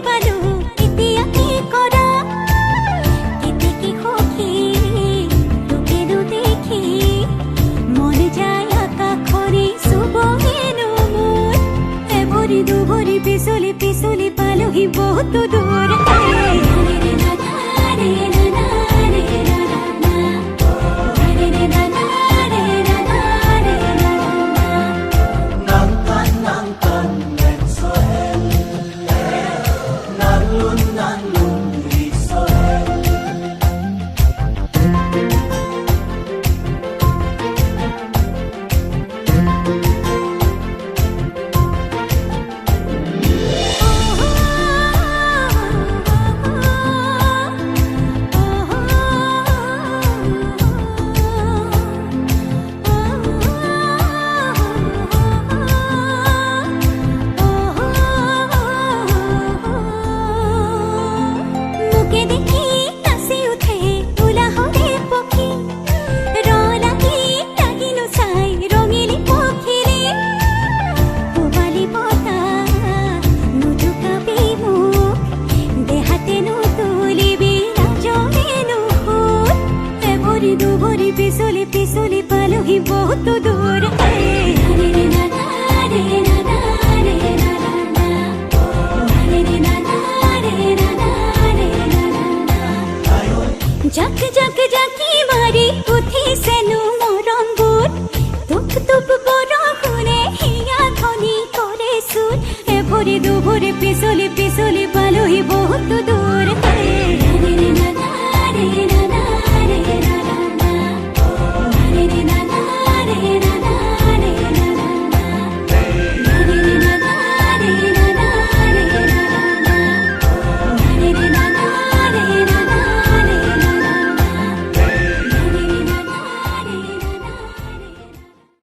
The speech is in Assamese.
পালো এতিয়া কি কৰা কেতেকি সখী তোকেনো দেখি মন যায় আকাশৰে চুব হেনো মোৰ এভৰি দুভৰি পিছলি পিছলি পালোহি বহুত দূৰ পিছলি পিছলি পালোহি বহুত দূৰ যাক